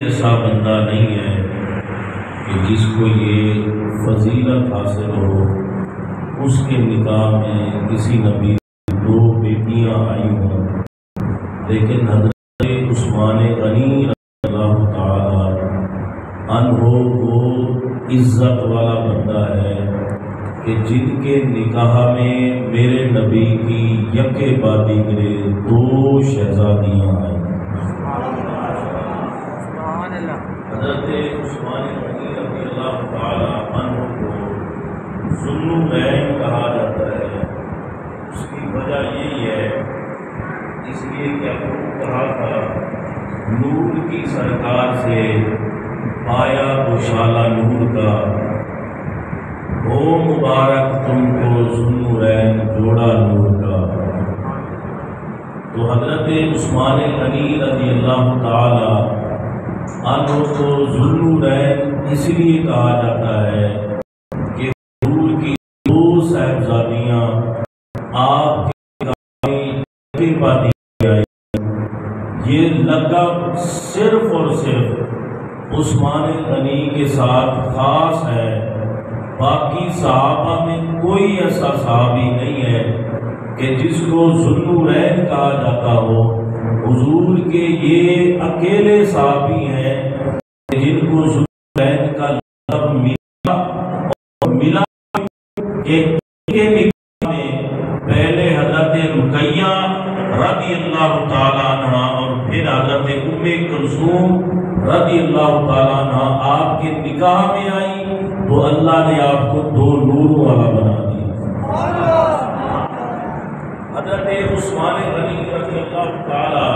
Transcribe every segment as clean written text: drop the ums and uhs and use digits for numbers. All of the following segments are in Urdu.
ایسا بندہ نہیں ہے کہ جس کو یہ فضیلت حاصل ہو اس کے نکاح میں کسی نبی دو بیٹیاں آئی ہوں، لیکن حضرت عثمان غنی رضی اللہ تعالی عنہ وہ عزت والا بندہ ہے کہ جن کے نکاح میں میرے نبی کی یکے بعد دیگرے دو شہزادیاں آئیں۔ حضرت عثمان غنی رضی اللہ تعالی عنہ کو ذوالنورین کہا جاتا ہے۔ اس کی وجہ یہی ہے، اس لیے کہ آپ کو کہا تھا نور کی سرکار سے پایا گوشالہ نور کا، ہو مبارک تم کو ذوالنورین جوڑا نور کا۔ تو حضرت عثمان غنی رضی اللہ تعالی عنہ کو ذوالنورین اس لیے کہا جاتا ہے کہ حضور کی دو صاحبزادیاں آپ کے بعد آئی۔ یہ لقب صرف اور صرف عثمان غنی کے ساتھ خاص ہے، باقی صحابہ میں کوئی ایسا صحابی نہیں ہے کہ جس کو ذوالنورین کہا جاتا ہو۔ حضور کے یہ اکیلے صحابی ہیں جن کو ذوالنورین کا لقب ملا، اور ملا کہ کے نکاح میں پہلے حضرت رقیہ رضی اللہ تعالیٰ عنہ اور پھر حضرت ام کلثوم رضی اللہ تعالیٰ عنہ آپ کے نکاح میں آئی، تو اللہ نے آپ کو دو نوروں والا بنا دیا۔ حضرت عثمان غنی رضی اللہ تعالی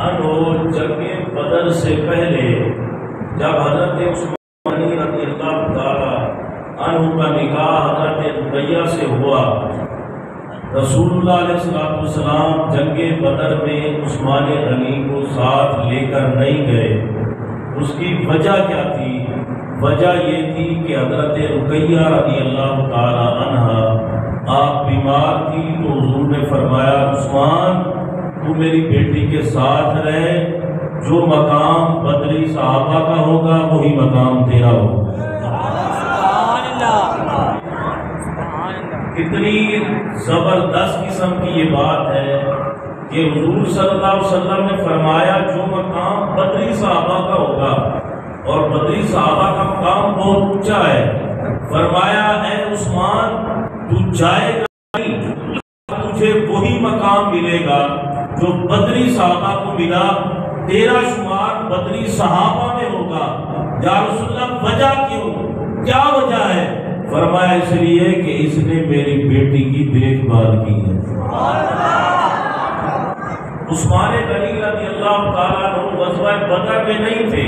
عنہ جنگ بدر سے پہلے جب حضرت عثمان غنی رضی اللہ تعالی عنہ کا نکاح حضرت رقیہ سے ہوا، رسول اللہ علیہ السلام جنگ بدر میں عثمان غنی کو ساتھ لے کر نہیں گئے۔ اس کی وجہ کیا تھی؟ وجہ یہ تھی کہ حضرت رقیہ رضی اللہ تعالی عنہ آپ بیمار تھی، تو حضور نے فرمایا عثمان تو میری بیٹی کے ساتھ رہے، جو مقام بدری صحابہ کا ہوگا وہی مقام تیرا ہوگا۔ کتنی زبردست قسم کی یہ بات ہے کہ حضور صلی اللہ علیہ وسلم نے فرمایا جو مقام بدری صحابہ کا ہوگا، اور بدری صحابہ کا مقام بہت اونچا ہے، فرمایا اے عثمان تو جائے گا نہیں، تجھے وہی مقام ملے گا جو بدری صحابہ کو ملا، تیرا شمار بدری صحابہ میں ہوگا۔ یا رسول اللہ وجہ کیوں؟ کیا وجہ ہے؟ فرمایا اس لیے کہ اس نے میری بیٹی کی دیکھ بھال کی ہے۔ عثمان غنی رضی اللہ تعالیٰ عنہ غزوہ بدر میں نہیں تھے،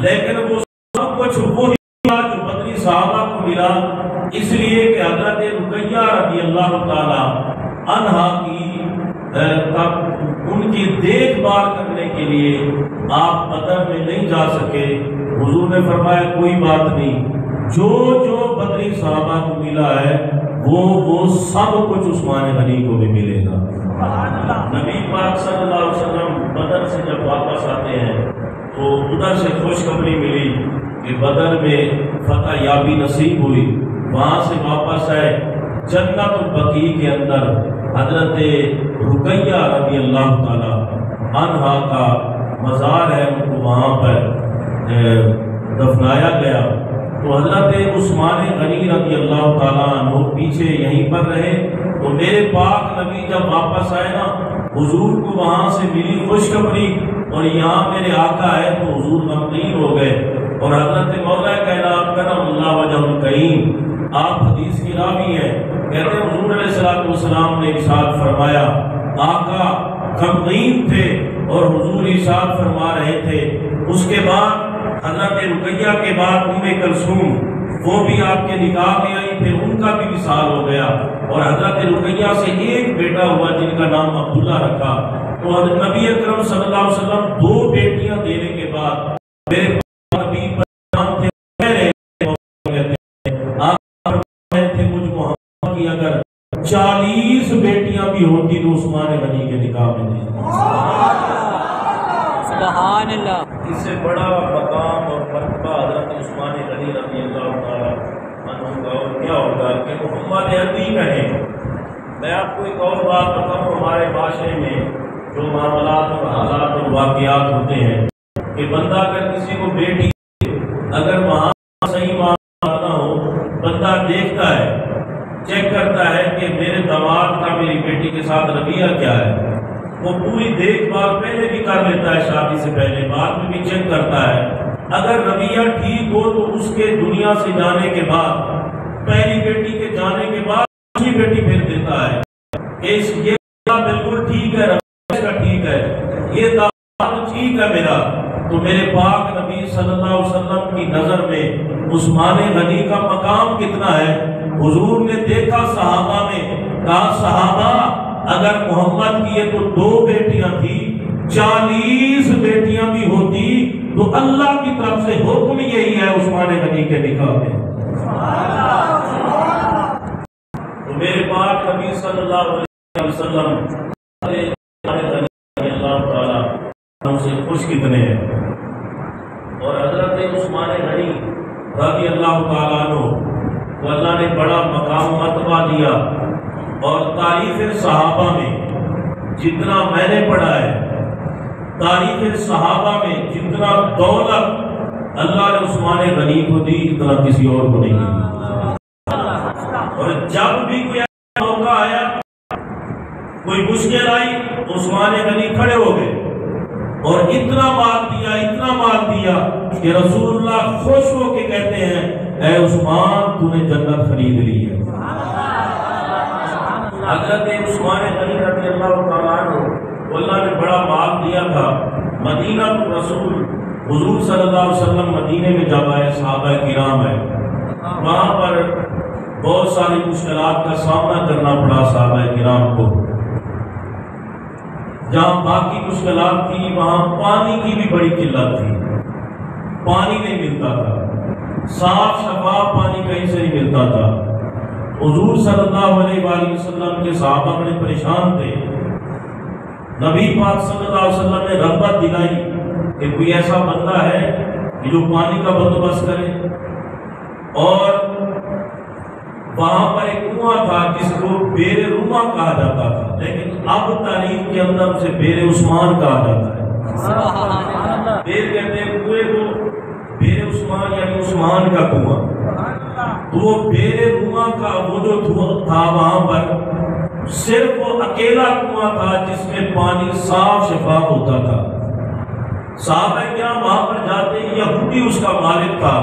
لیکن وہ سب کچھ وہی جو بدری صحابہ کو ملا، اس لیے کہ حضرت رقیہ رضی اللہ تعالی عنہا کی ان کی دیکھ بھال کرنے کے لیے آپ بدر میں نہیں جا سکے۔ حضور نے فرمایا کوئی بات نہیں، جو جو بدری صحابہ کو ملا ہے وہ سب کچھ عثمان غنی کو بھی ملے گا۔ نبی پاک صلی اللہ علیہ وسلم بدر سے جب واپس آتے ہیں تو ادھر سے خوشخبری ملی کہ بدر میں فتح یابی نصیب ہوئی، وہاں سے واپس آئے، جنت البقیع کے اندر حضرت رقیہ رضی اللہ تعالی عنہا کا مزار ہے، ان کو وہاں پر دفنایا گیا۔ تو حضرت عثمان غنی رضی اللہ تعالیٰ عنہ پیچھے یہیں پر رہے، تو میرے پاک نبی جب واپس آئے نا، حضور کو وہاں سے ملی خوشخبری اور یہاں میرے آقا ہے، تو حضور غمگین ہو گئے، اور حضرت مولا کائنات کرم اللہ وجہ الکریم آپ حدیث کی راوی ہیں، کہتے ہیں حضور علیہ السلام نے ارشاد فرمایا، آقا غمگین تھے اور حضور ارشاد فرما رہے تھے۔ اس کے بعد حضرت رقیہ کے بعد ام کلثوم وہ بھی آپ کے نکاح میں آئی، پھر ان کا بھی وصال ہو گیا، اور حضرت رقیہ سے ایک بیٹا ہوا جن کا نام عبداللہ رکھا۔ تو حضرت نبی اکرم صلی اللہ علیہ وسلم دو بیٹیاں دینے کے بعد میرے نبی پر نام تھے مجھ محمد کی اگر 40 بیٹیاں بھی ہوتی تو عثمان غنی کے نکاح میں نہیں۔ سبحان اللہ۔ اس سے بڑا مقام اور مرتبہ حضرت عثمان غنی رضی اللہ تعالیٰ عنہ کا اور کیا ہوگا کہ محمد عربی کہیں۔ میں آپ کو ایک اور بات بتاؤں، ہمارے معاشرے میں جو معاملات اور حالات اور واقعات ہوتے ہیں کہ بندہ اگر کسی کو بیٹی اگر وہاں صحیح معاملہ نہ ہو، بندہ دیکھتا ہے، چیک کرتا ہے کہ میرے داماد کا میری بیٹی کے ساتھ رویہ کیا ہے، وہ پوری دیکھ بھال پہلے بھی کر لیتا ہے، شادی سے پہلے بعد میں بھی چیک کرتا ہے۔ اگر رویہ ٹھیک ہو تو اس کے دنیا سے جانے کے بعد، پہلی بیٹی کے جانے کے بعد دوسری بیٹی پھر دیتا ہے کہ یہ بالکل ٹھیک ہے، رویہ کا ٹھیک ہے، یہ داماد ٹھیک ہے میرا۔ تو میرے پاک نبی صلی اللہ علیہ وسلم کی نظر میں عثمان غنی کا مقام کتنا ہے؟ حضور نے دیکھا صحابہ میں، کہا صحابہ اگر محمد کی یہ تو 2 بیٹیاں تھی، 40 بیٹیاں بھی ہوتی تو اللہ کی طرف سے حکم یہی ہے عثمان غنی کے نکاح میں۔ تو میرے پاک نبی صلی اللہ علیہ وسلم اللہ تعالیٰ ہم سے خوش کتنے ہیں، اور حضرت عثمان غنی رضی اللہ تعالیٰ عنہ تو اللہ نے بڑا مقام مرتبہ دیا، اور تاریخ صحابہ میں جتنا میں نے پڑھا ہے، تاریخ صحابہ میں جتنا دولت اللہ نے عثمان غنی کو دی اتنا کسی اور کو نہیں دی۔ اور جب بھی کوئی موقع آیا، کوئی مشکل آئی، عثمان غنی کھڑے ہو گئے اور اتنا مال دیا، اتنا مال دیا کہ رسول اللہ خوش ہو کے کہتے ہیں اے عثمان تو نے جنت خرید لی ہے۔ حضرت عثمان غنی رضی اللہ تعالیٰ عنہ اللہ نے بڑا مال دیا تھا۔ مدینہ رسول حضور صلی اللہ علیہ وسلم مدینے میں جب آئے، صحابہ کرام ہے، وہاں پر بہت ساری مشکلات کا سامنا کرنا پڑا صحابہ کرام کو۔ جہاں باقی مشکلات تھی وہاں پانی کی بھی بڑی قلت تھی، پانی نہیں ملتا تھا، صاف شفاف پانی کہیں سے نہیں ملتا تھا۔ حضور صلی اللہ علیہ وآلہ وسلم کے صحابہ بڑے پریشان تھے۔ نبی پاک صلی اللہ علیہ وسلم نے رغبت دلائی کہ کوئی ایسا بندہ ہے کہ جو پانی کا بندوبست کرے، اور وہاں پر ایک کنواں تھا جس کو بیر روما کہا جاتا تھا، لیکن اب تاریخ کے اندر اسے بیر عثمان کہا جاتا ہے۔ بیر کہتے ہیں کنویں کو، بیر عثمان یعنی عثمان کا کنواں۔ تو وہ بیر روما کا وہ جو تھا وہاں پر صرف وہ اکیلا کنواں تھا جس میں پانی صاف شفاف ہوتا تھا۔ صحابہ کرام وہاں پر جاتے، یہودی اس کا مالک تھا،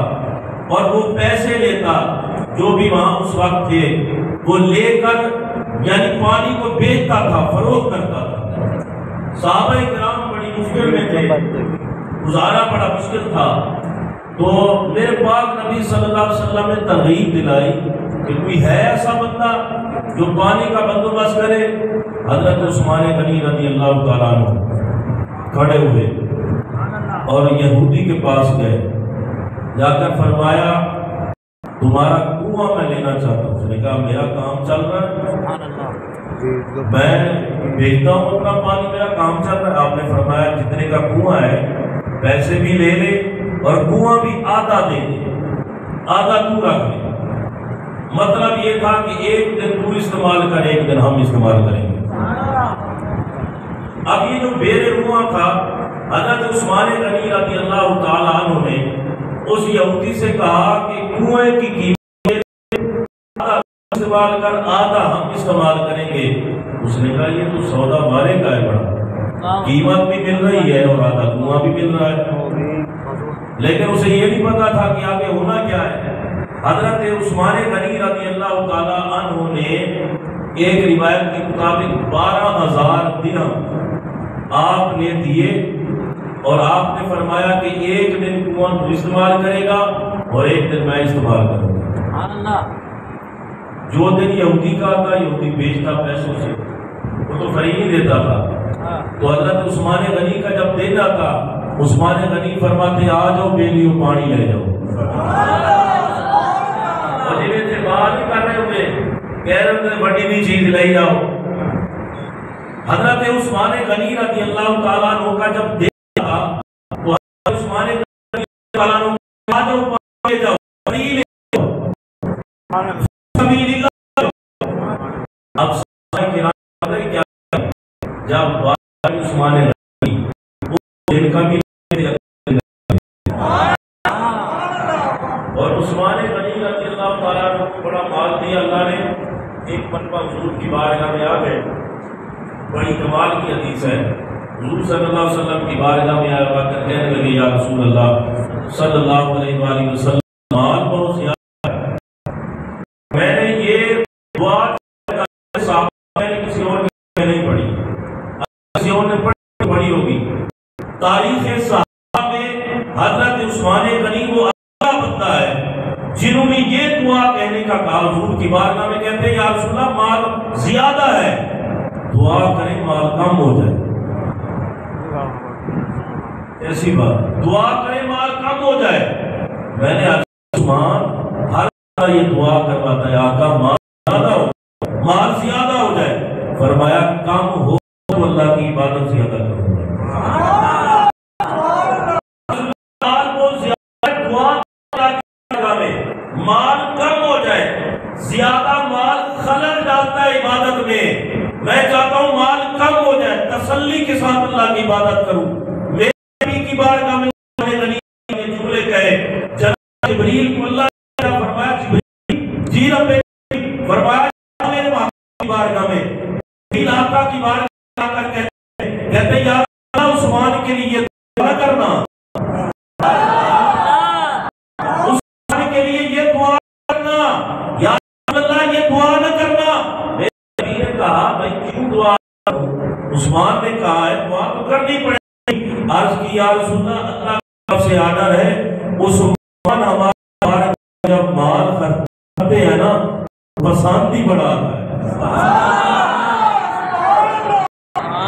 اور وہ پیسے لیتا، جو بھی وہاں اس وقت تھے وہ لے کر یعنی پانی کو بیچتا تھا، فروخت کرتا تھا۔ صحابہ کرام بڑی مشکل میں تھے، گزارا بڑا مشکل تھا۔ تو میرے پاک نبی صلی اللہ علیہ وسلم نے ترغیب دلائی کہ کوئی ہے ایسا بندہ جو پانی کا بندوبست کرے۔ حضرت عثمان غنی رضی اللہ تعالیٰ عنہ کھڑے ہوئے اور یہودی کے پاس گئے، جا کر فرمایا تمہارا کنواں میں لینا چاہتا ہوں۔ اس نے کہا میرا کام چل رہا ہے، میں بیچتا ہوں اپنا پانی، میرا کام چل رہا ہے۔ آپ نے فرمایا جتنے کا کنواں ہے پیسے بھی لے لے اور کنواں بھی آدھا دے دے، آدھا تو رکھ لے۔ مطلب یہ تھا کہ ایک دن تو استعمال کر، ایک دن ہم استعمال کریں گے۔ اب یہ جو بیر روما تھا، حضرت عثمان غنی رضی اللہ تعالیٰ عنہ نے اس یہودی سے کہا کہ کنویں کی قیمت آدھا استعمال کر، آدھا ہم استعمال کریں گے۔ اس نے کہا یہ تو سودا بارے کا ہے، بڑا قیمت بھی مل رہی ہے اور آدھا کنواں بھی مل رہا ہے۔ لیکن اسے یہ نہیں پتا تھا کہ آگے ہونا کیا ہے۔ حضرت عثمان غنی رضی اللہ تعالیٰ عنہ نے ایک روایت کے مطابق 12,000 درہم آپ نے دیے، اور آپ نے فرمایا کہ ایک دن کنواں تو استعمال کرے گا اور ایک دن میں استعمال کروں گا۔ جو دن یہودی کا تھا یہودی بیچتا پیسوں سے، وہ تو فری نہیں دیتا تھا۔ تو حضرت عثمان غنی کا جب دینا تھا، عثمان غنی فرماتے آ جاؤ بیلیوں پانی لے جاؤ، اور جنہیں تھے باہر نہیں کر رہے ہوئے، کہہ رہے تھے بڑی بھی چیز لے جاؤ۔ حضرت عثمان غنی رضی اللہ تعالیٰ عنہ کا جب دینا تھا تو حضرت سبیل اللہ۔ اب صحابہ کرام کیا جب عثمان غنی وہ دن کا بھی اور عثمان غنی رضی اللہ تعالیٰ عنہ کو بڑا مال دیا اللہ نے۔ ایک مرتبہ حضور کی بارگاہ میں آ گئے، بڑی کمال کی حدیث ہے، حضور صلی اللہ علیہ وسلم کی بارگاہ میں آیا کر کہنے لگے یا رسول اللہ صلی اللہ علیہ وآلہ وسلم مال بہت زیادہ ہے، میں نے یہ دعا میں نے کسی اور نے نہیں پڑھی، کسی اور نے پڑھی ہوگی۔ تاریخ صحابہ میں حضرت عثمان غنی وہ اللہ بندہ ہے جنہوں نے یہ دعا کہنے کا کہا، حضور کی بارگاہ میں کہتے ہیں یا رسول اللہ مال زیادہ ہے، دعا کریں مال کم ہو جائے۔ ایسی بات دعا کریں مال کم ہو جائے۔ میں نے عثمان ہر یہ دعا کرواتا ہے آقا مال زیادہ ہو جائے، فرمایا کم ہو تو اللہ کی عبادت زیادہ کرو۔ مال کم ہو جائے، زیادہ مال خلل ڈالتا ہے عبادت میں۔ میں چاہتا ہوں مال کم ہو جائے، تسلی کے ساتھ اللہ کی عبادت کروں۔ میرے نبی کی بارگاہ میں جملے کہے، جناب جبریل کو اللہ نے فرمایا جبریل جی رب فرمایا میرے کی بارگاہ میں جبریل آقا کی بارگاہ آ کر کہتے ہیں یا اللہ عثمان کے لیے دعا کرنا، عثمان کے لیے یہ دعا کرنا، یا اللہ یہ دعا نہ کرنا۔ میرے نبی نے کہا بھائی کیوں دعا کروں؟ عثمان نے کہا ہے دعا تو کرنی پڑے گی۔ عرض کی یا رسول اللہ اللہ کی طرف سے آرڈر ہے، عثمان ہمارا جب مال خرچتے ہیں نا پسند ہی بڑا آتا ہے۔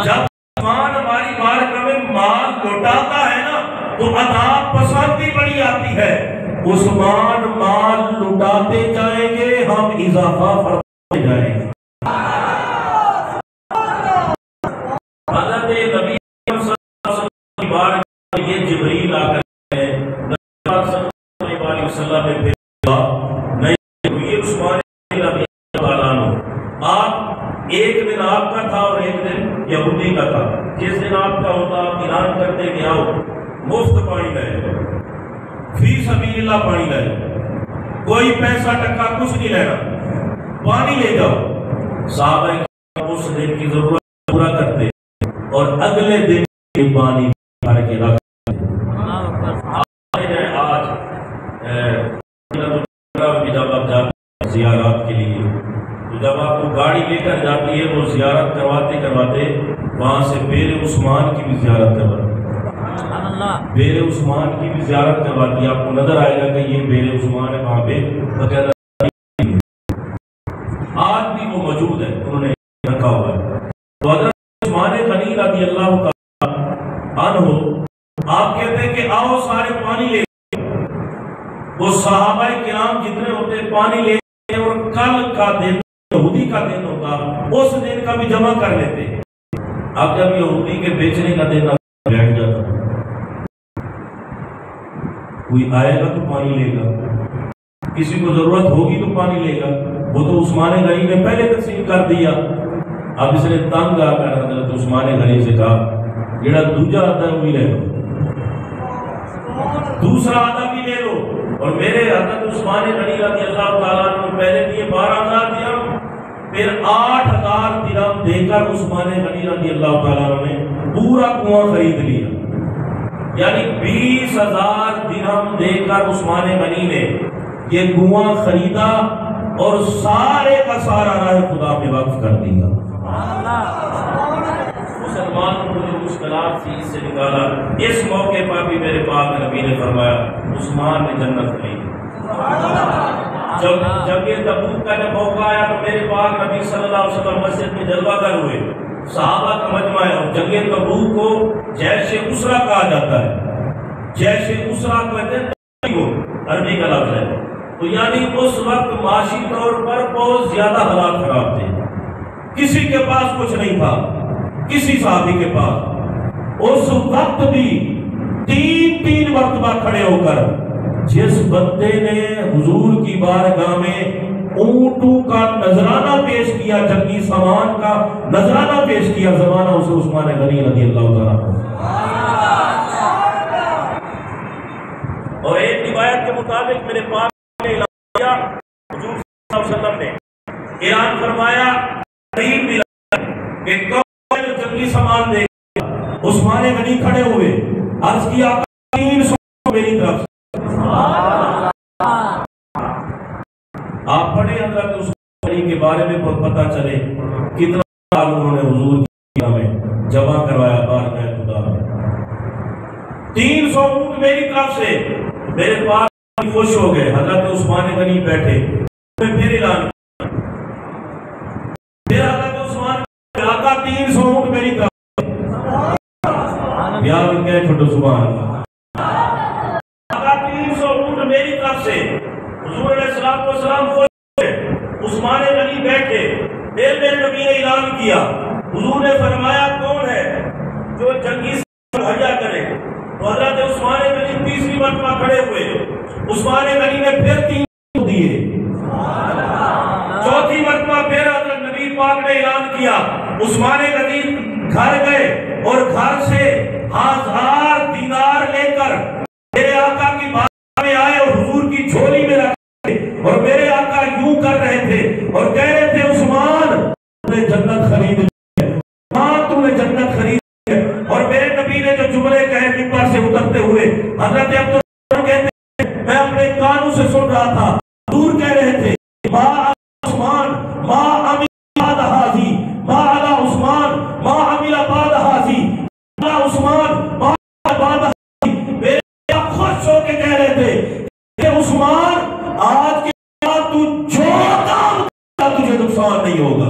جب عثمان ہماری بارگاہ میں مال لوٹاتا ہے نا تو عطا پسند ہی بڑی آتی ہے۔ عثمان مال لٹاتے جائیں گے، ہم اضافہ فرماتے جائیں گے۔ حضرت نبی صلی اللہ علیہ وسلم کی بارگاہ میں یہ جبریل آ کر ہے نبی صلی اللہ علیہ وسلم نے پھر نہیں یہ عثمان رضی اللہ عنہ آپ ایک دن آپ کا تھا اور ایک دن یہودی کا تھا۔ جس دن آپ کا ہوتا آپ اعلان کرتے کہ آؤ مفت پانی لائے، فی سبیل اللہ پانی لائے، کوئی پیسہ ٹکا کچھ نہیں لینا، پانی لے جاؤ۔ صحابہ اس دن کی ضرورت پورا کرتے اور اگلے دن یہ پانی بھر کے رکھتے۔ آج جب آپ جاتے ہیں زیارات کے لیے تو جب آپ کو گاڑی لے کر جاتی ہے وہ زیارت کرواتے وہاں سے بیر عثمان کی بھی زیارت کرواتے، بیر عثمان کی بھی زیارت کرواتی ہے۔ آپ کو نظر آئے گا کہ یہ بیر عثمان ہے، وہاں پہ بقاعدہ آج بھی وہ موجود ہے، انہوں نے رکھا ہوا ہے۔ تو حضرت عثمان غنی رضی اللہ تعالیٰ عنہ آپ کہتے ہیں کہ آؤ سارے پانی لے، وہ صحابہ کرام جتنے ہوتے پانی لے اور کل کا دن یہودی کا دن ہوتا اس دن کا بھی جمع کر لیتے۔ اب جب یہودی کے بیچنے کا دن بیٹھ جاتا کوئی آئے گا تو پانی لے گا، کسی کو ضرورت ہوگی تو پانی لے گا، وہ تو عثمان غنی نے پہلے تقسیم کر دیا۔ اب اس نے تنگ آ کر حضرت عثمان غنی سے کہا جڑا دوجا آتا ہے وہی لے لو، دوسرا آتا بھی لے لو، اور میرے حضرت عثمان غنی رضی اللہ تعالیٰ عنہ پہلے دیے 12,000 درہم، پھر 8,000 درہم دے کر عثمان غنی رضی اللہ تعالیٰ عنہ نے پورا کنواں خرید لیا، یعنی 20,000 درہم دے کر عثمان غنی نے یہ کنواں خریدا اور سارے کا سارا راہ خدا میں وقف کر دیا۔ مسلمان کو جو مشکلات تھی اس سے نکالا۔ اس موقع پر بھی میرے پاک نبی نے فرمایا عثمان نے جنت خریدی۔ جب یہ تبوک کا جب موقع آیا تو میرے پاک نبی صلی اللہ علیہ وسلم مسجد میں جلوہ گر ہوئے، صحابہ کا مجمع ہے، اور جنگ تبوک کو جیش اسرا کہا جاتا ہے۔ جیش اسرا کہتے ہیں عربی کا لفظ ہے، تو یعنی اس وقت معاشی طور پر بہت زیادہ حالات خراب تھے، کسی کے پاس کچھ نہیں تھا، کسی صحابی کے پاس۔ اس وقت بھی 3 مرتبہ کھڑے ہو کر جس بندے نے حضور کی بارگاہ میں اونٹوں کا نذرانہ پیش کیا، جنگی سامان کا نذرانہ پیش کیا، زمانہ اسے عثمان غنی رضی اللہ تعالیٰ عنہ۔ اور ایک روایت کے مطابق میرے پاک نے اعلان کیا، حضور صلی اللہ علیہ وسلم نے اعلان فرمایا کہ کون جو جنگی سامان دے گا؟ عثمان غنی کھڑے ہوئے، عرض کیا 300 میری طرف سے۔ آپ پڑھیں حضرت عثمان غنی کے بارے میں پتہ چلے کتنا انہوں نے حضور کی میں جمع کروایا بارگاہ خدا میں۔ 300 اونٹ میری طرف سے، میرے پاس خوش ہو گئے۔ حضرت عثمان غنی بیٹھے، پھر اعلان کیا، پھر حضرت عثمان آقا 300 اونٹ میری طرف سے، بیان کہے چھوٹو سبحان اللہ، آقا 300 اونٹ میری طرف سے۔ حضور علیہ السلام خوش ہوئے، عثمان غنی بیٹھے، پھر میرے نبی نے اعلان کیا، حضور نے فرمایا کون ہے جو جنگی مہیا کرے؟ تو حضرت عثمان غنی تیسری مرتبہ کھڑے ہوئے، عثمان غنی نے پھر 300 دیے، چوتھی مرتبہ پھر حضرت نبی پاک نے اعلان کیا، عثمان غنی گھر گئے اور گھر سے 1000 دینار لے کر میرے آقا کی بارگاہ میں آئے اور حضور کی جھولی میں رکھے، اور میرے آقا یوں کر رہے تھے اور کہہ رہے تھے عثمان تم نے جنت خرید لی ہے، ہاں تم نے جنت خرید لی ہے۔ اور میرے نبی نے جو جملے کہے منبر سے اترتے ہوئے، حضرت عبداللہ کہتے ہیں میں اپنے کانوں سے سن رہا تھا، حضور کہہ رہے تھے ما عثمان ما عمل بعد حاضی، ما علی عثمان ما عمل بعد حاضی، ما عثمان ما عمل بعد حاضی۔ میرے خوش ہو کے کہہ رہے تھے کہ عثمان آج کے بعد تو جو کام کرتا تجھے نقصان نہیں ہوگا۔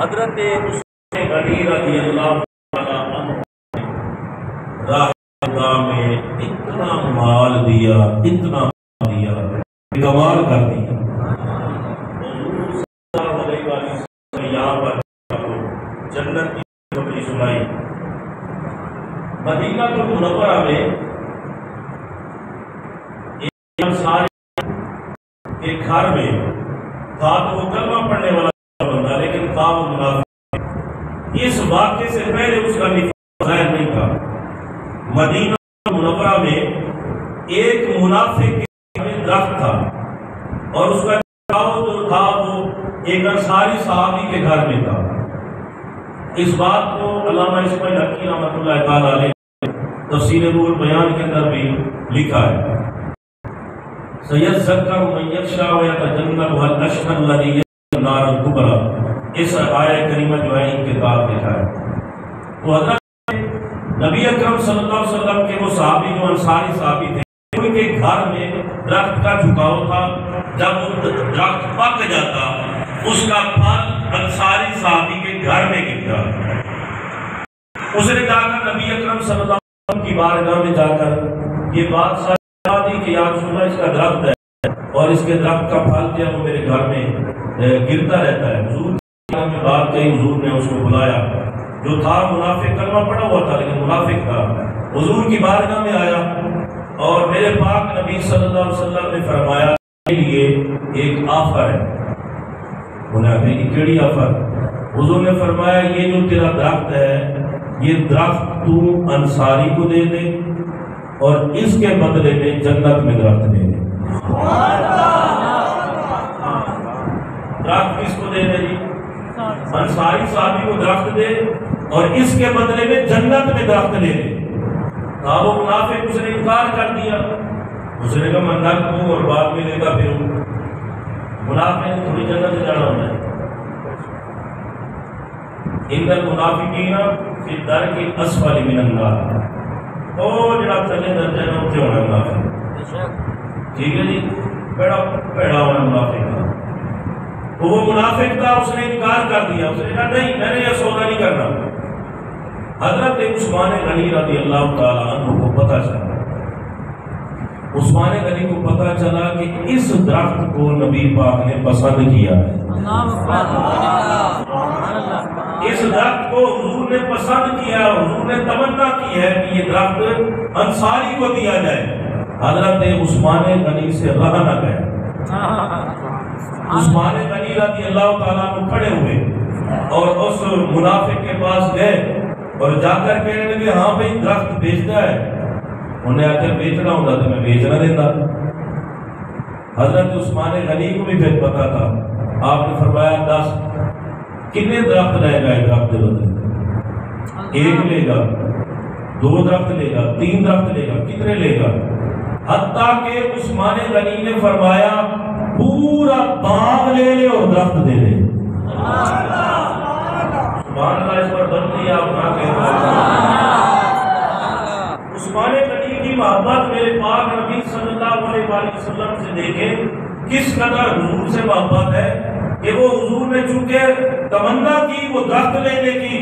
حضرت عثمان غنی رضی اللہ تعالیٰ عنہ راہ خدا میں اتنا مال دیا، اتنا مال دیا، کمال کر دیا۔ حضور صلی اللہ علیہ وسلم نے یہاں پر جنت کی خبری سنائی۔ مدینہ المنورہ میں انصاری کے گھر میں تھا تو وہ کلمہ پڑھنے والا بندہ، لیکن تھا وہ منافق۔ اس واقعے سے پہلے اس کا نفاق ظاہر نہیں تھا۔ مدینہ منورہ میں ایک منافق کے درخت تھا اور اس کا جو تھا وہ ایک انصاری صحابی کے گھر میں تھا۔ اس بات کو علامہ اسماعیل حقی رحمۃ اللہ تعالیٰ علیہ تفسیر روح البیان کے اندر بھی لکھا ہے، سَيَذَّكَّرُ مَن يَخْشَىٰ وَيَتَجَنَّبُهَا الْأَشْقَى الَّذِي يَصْلَى النَّارَ الْكُبْرَىٰ۔ اس آیہ کریمہ جو ہے ان کتاب لکھا ہے۔ تو حضرت نبی اکرم صلی اللہ علیہ وسلم کے وہ صحابی جو انصاری صحابی تھے، ان کے گھر میں درخت کا جھکاؤ تھا، جب وہ درخت پک جاتا اس کا پھل انصاری صحابی کے گھر میں گرتا۔ اس نے جا کر نبی اکرم صلی اللہ علیہ وسلم کی بارگاہ میں جا کر یہ بات دی کہ یا رسول اللہ اس کا درخت ہے اور اس کے درخت کا پھل جو ہے وہ میرے گھر میں گرتا رہتا ہے۔ حضور نے بات کہی، حضور نے اس کو بلایا، جو تھا منافق، کلمہ پڑھا ہوا تھا لیکن منافق تھا، حضور کی بارگاہ میں آیا اور میرے پاک نبی صلی اللہ علیہ وسلم نے فرمایا کے لیے ایک آفر ہے۔ انہیں کہا کہ کیڑی آفر؟ حضور نے فرمایا یہ جو تیرا درخت ہے یہ درخت تو انصاری کو دے دے اور اس کے بدلے میں جنت میں درخت دے دے۔ درخت کس کو دے دے جی؟ انصاری صحابی کو درخت دے اور اس کے بدلے میں جنت میں درخت لے دے۔ وہ منافق اس نے انکار کر دیا، اس نے کہا میں نہ دوں اور بعد میں لیتا پھروں۔ منافق نے تھوڑی جنت میں جانا ہوتا ہے۔ ان المنافقین فی الدرک الاسفل من النار، اور جناب تلے درجے میں اتنے ہونا منافق، ٹھیک ہے جی، پیڑا ہونا منافق۔ تو وہ منافق تھا، اس نے انکار کر دیا، اس نے کہا نہیں میں نے یہ سودا نہیں کرنا۔ حضرت عثمان غنی رضی اللہ تعالیٰ عنہ کو پتہ چلا، عثمان غنی کو پتہ چلا کہ اس درخت کو نبی پاک نے پسند کیا ہے، اس درخت کو حضور نے پسند کیا، حضور نے تمنا کی ہے کہ یہ درخت انصاری کو دیا جائے۔ حضرت عثمان غنی سے رہا نہ گیا۔ عثمان غنی رضی اللہ تعالیٰ عنہ کھڑے ہوئے اور اس منافق کے پاس گئے اور جا کر کہنے لگے ہاں بھائی درخت بیچتا ہے؟ انہیں آ کر بیچنا ہوتا تو میں بیچ نہ دیتا۔ حضرت عثمان غنی کو بھی پھر پتا تھا، آپ نے فرمایا 10 کتنے درخت لے گا؟ درخت بدلے 1 لے گا، 2 درخت لے گا، 3 درخت لے گا، کتنے لے گا؟ حتیٰ کہ عثمان غنی نے فرمایا پورا باغ لے لے اور درخت دے لے۔ سبحان اللہ، اس پر بنتی آپ نہ کہتے۔ عثمان غنی کی محبت میرے پاک نبی صلی اللہ علیہ وآلہ وسلم سے دیکھیں کس قدر حضور سے محبت ہے کہ وہ حضور نے چونکہ تمنا کی وہ درخت لینے کی،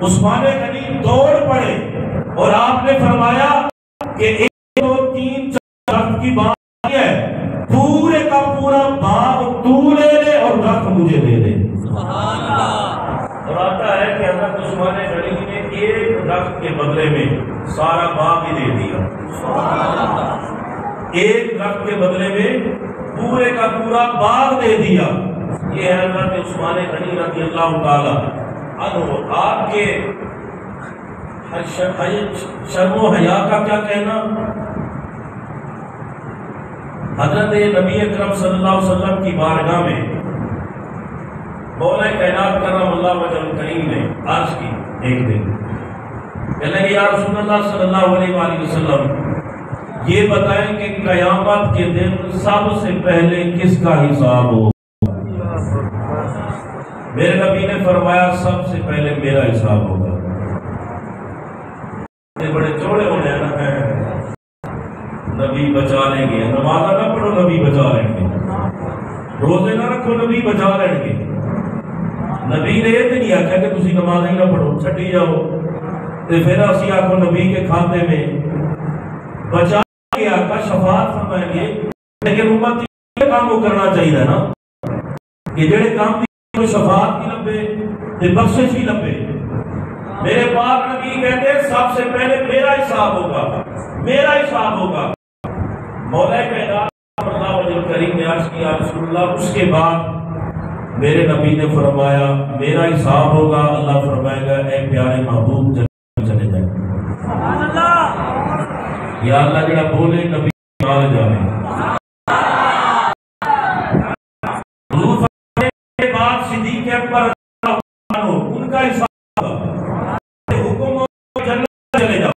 عثمان غنی دوڑ پڑے اور آپ نے فرمایا کہ 1 2 3 4 درخت کی بات نہیں ہے، پورے کا پورا باغ تو لے لے اور درخت مجھے دے دے۔ اور آتا ہے کہ حضرت عثمان غنی نے 1 درخت کے بدلے میں سارا باغ ہی دے دیا۔ 1 درخت کے بدلے میں پورے کا پورا باغ دے دیا۔ یہ ہے حضرت عثمان غنی رضی اللہ تعالی عنہ۔ آپ کے شرم و حیا کا کیا کہنا؟ حضرت نبی اکرم صلی اللہ علیہ وسلم کی بارگاہ میں مولا کائنات کرم اللہ وجہ الکریم نے عرض کی ایک دن، کہنے لگے یا رسول اللہ صلی اللہ علیہ وآلہ وسلم یہ بتائیں کہ قیامت کے دن سب سے پہلے کس کا حساب ہو؟ میرے نبی نے فرمایا سب سے پہلے میرا حساب ہوگا۔ یہ بڑے چوڑے ہونے ہیں، نبی بچا لیں گے، نماز نہ پڑھو نبی بچا لیں گے، روزے نہ رکھو نبی بچا لیں گے۔ نبی نے یہ نہیں آخیا کہ تسی نماز ہی نہ پڑھو چھٹی جاؤ تے پھر اسی آخو نبی کے کھاتے میں بچا کے آقا شفاعت فرمائیں گے۔ لیکن امت یہ کام کو کرنا چاہیے نا کہ جڑے کام کی شفاعت کی لبے تے بخشش کی لبے۔ میرے پاک نبی کہتے ہیں سب سے پہلے میرا حساب ہوگا، میرا حساب ہوگا۔ مولا کائنات اللہ وجہ الکریم نے عرض کیا رسول اللہ اس کے بعد میرے نبی نے فرمایا میرا حساب ہوگا۔ اللہ فرمائے گا اے پیارے محبوب جنت میں چلے جائیں۔ یا اللہ جڑا بولے نبی مال جانے۔ حضور فرمانے کے بعد صدیق اکبر ان کا حساب ہوگا، حکم ہو جنت میں چلے جاؤ،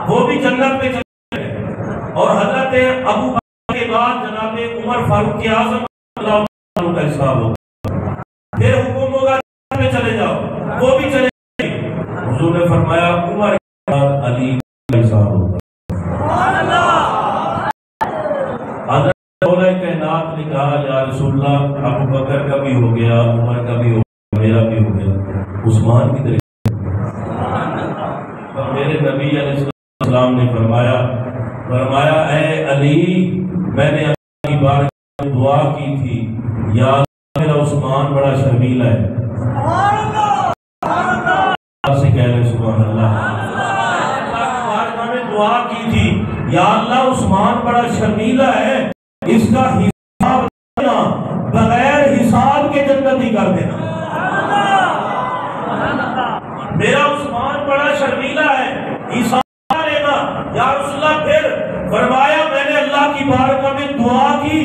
وہ بھی جنت میں چلے جائیں۔ اور حضرت ابو بکر کے بعد جناب عمر فاروق اعظم اللہ کا حساب ہوگا، پھر حکم ہوگا جنت میں چلے جاؤ، وہ بھی چلے جائیں۔ حضور نے فرمایا عمر کے بعد علی کا حساب ہوگا۔ حضرت مولا کائنات نے کہا یا رسول اللہ ابو بکر کا بھی ہو گیا، عمر کا بھی ہو گیا، میرا بھی ہو گیا، عثمان کی طرح۔ میرے نبی علیہ السلام نے فرمایا اے علی میں نے اللہ کی بارگاہ میں دعا کی تھی یا میرا عثمان بڑا شرمیلا ہے۔ سے کہہ رہے سبحان اللہ، اللہ کی بارگاہ میں دعا کی تھی یا اللہ عثمان بڑا شرمیلا ہے، اس کا حساب دینا بغیر حساب کے جنتی کر دینا۔ میرا عثمان بڑا شرمیلا ہے، حساب لینا یا رسول اللہ۔ پھر فرمایا میں نے اللہ کی بارگاہ میں دعا کی،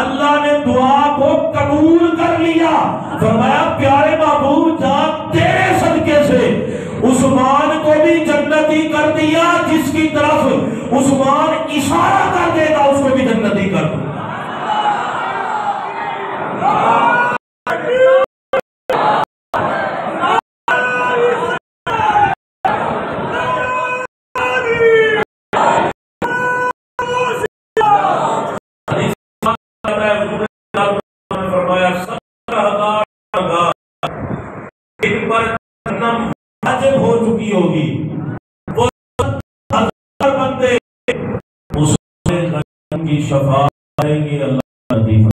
اللہ نے دعا کو قبول کر لیا۔ فرمایا پیارے محبوب جان تیرے صدقے سے عثمان کو بھی جنتی کر دیا، جس کی طرف عثمان اشارہ کر دے گا اس کو بھی جنتی کر دوں۔ واجب ہو چکی ہوگی، وہ 1000 بندے اس کی شفاعت کریں گے، اللہ نصیب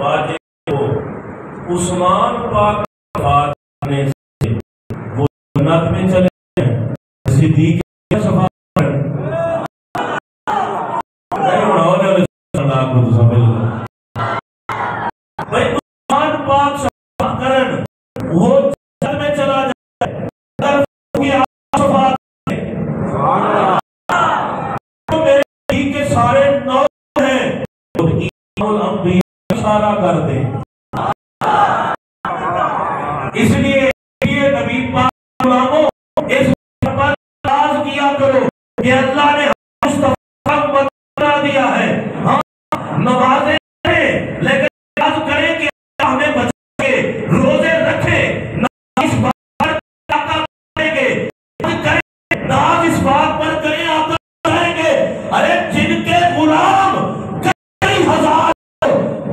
واجب ہو عثمان پاک کرنے سے وہ جنت صدیق صفا بھائی عثمان پاک شفاعت کرن وہ جنت میں چلا جائے اگر کی شفاعت تو میرے نبی کے سارے نو ہیں تو امام الانبیاء اشارہ کر دیں. اس لیے یہ نبی پاک غلاموں اس پر راز کیا کرو کہ اللہ نے مصطفیٰ کو بتا دیا ہے. ہم نمازیں پڑھیں لیکن راز کریں کہ اللہ ہمیں بچائے گے, روزے رکھیں ناز اس بات پر آقا کریں گے, ناز اس بات پر کریں آقا کریں گے. ارے جن کے غلام کئی ہزار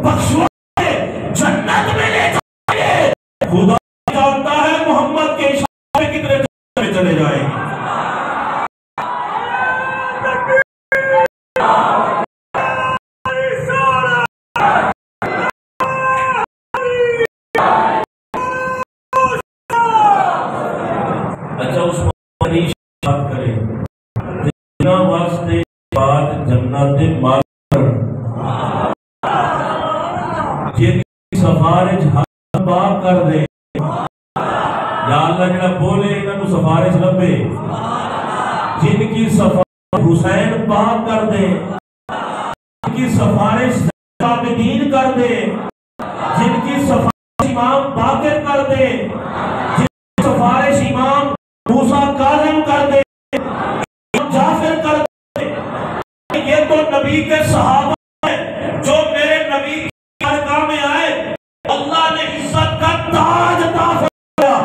بخشوائے جنت میں لے جائیں گے, خدا جانتا ہے محمد کے اشارے میں کتنے جنت میں چلے جائیں گے. اچھا اس بات کریں جنا واسطے بات جنت مال جن کی سفارش ہر باپ کر دے یا اللہ جڑا بولے انہوں سفارش لبے, جن کی سفارش حسین باپ کر دے, جن کی سفارش عابدین کر دے, جن کی سفارش امام باقر کر دے, جن کی سفارش امام موسیٰ کاظم کر دے, جعفر کر دے, یہ تو نبی کے صحابہ ہیں جو میرے نبی کی بارگاہ میں آئے, اللہ نے عزت کا تاج عطا فرمایا.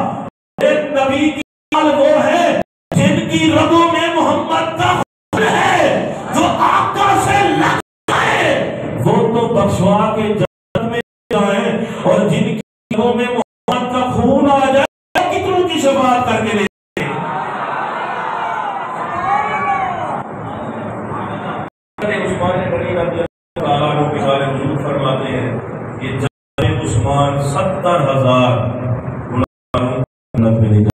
ایک نبی کی حال وہ ہے جن کی رگوں میں محمد کا خون ہے, جو آقا سے لگ جائے وہ تو بخشوا کے جنت میں جائیں, اور جن کی رگوں میں محمد کا خون آ جائے کتنوں کی شفاعت کر کے لے. عثمان غنی رضی اللہ عنہ کے بارے میں فرماتے ہیں کہ جب عثمان 70,000 غلاموں جنت میں لے جائے.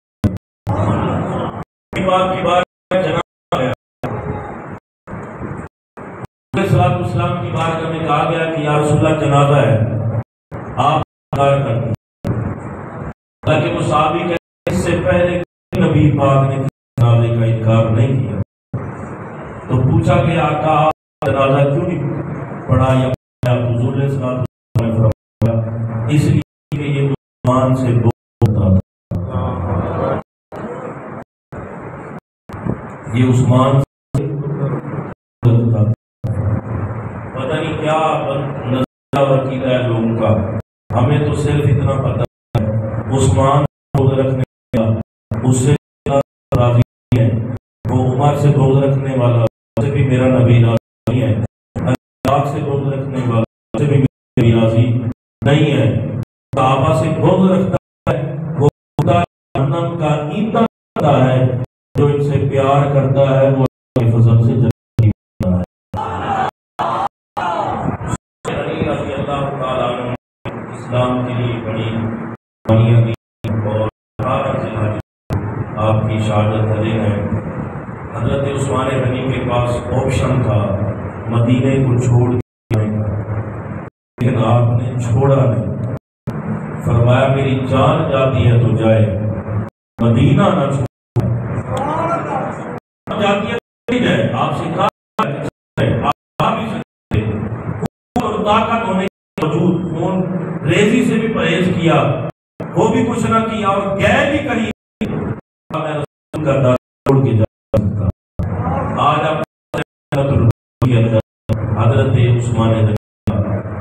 بات کی بات جناب ہے اسلام کی بات میں کہا گیا کہ یا رسول اللہ جنازہ ہے آپ انکار کرتے ہیں, تاکہ وہ صحابی کہ اس سے پہلے نبی پاک نے جنازے کا انکار نہیں کیا. تو پوچھا کہ آقا آپ جنازہ کیوں نہیں پڑھا یا حضور نے فرمایا اس لیے کہ یہ عثمان سے بولتا تھا, یہ عثمان سے بولتا تھا. پتہ نہیں کیا نظریہ اور عقیدہ ہے لوگوں کا, ہمیں تو صرف اتنا پتہ ہے عثمان بغض رکھنے والا اس سے راضی ہے, وہ عمر سے بغض رکھنے والا سے بھی میرا نبی راضی ہے, اللہ سے بغض رکھنے والا سے بھی میرا نبی راضی نہیں ہے, صحابہ سے بغض رکھتا ہے وہ خدا جہنم کا ایندھن بنتا ہے, جو ان سے پیار کرتا ہے وہ اللہ کے فضل سے جنت بنتا ہے. علی رضی اللہ تعالیٰ عنہ اسلام کے لیے بڑی قربانیاں دی اور آپ کی شہادت دے ہیں. حضرت عثمان غنی کے پاس آپشن تھا مدینے کو چھوڑ جانے کا, لیکن آپ نے چھوڑا نہیں, فرمایا میری جان جاتی ہے تو جائے, مدینہ نہ چھوڑ جاتی ہے نہیں جائے. آپ سے کہا آپ ہی سکتے اور طاقت ہونے کے باوجود خون ریزی سے بھی پرہیز کیا, وہ بھی کچھ نہ کیا اور گئے بھی کہیں میں رسول کا در چھوڑ کے جا سکتا. آج آپ حضرت عثمان غنی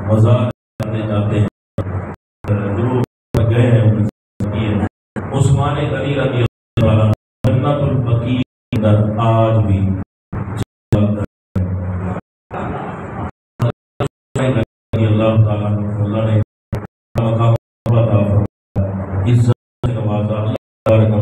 مزار کرنے جاتے ہیں, گئے ہیں عثمان غنی رضی اللہ عنہ جنت البقیع اندر آج بھی اللہ تعالیٰ اللہ نے عزت سے نوازا, اللہ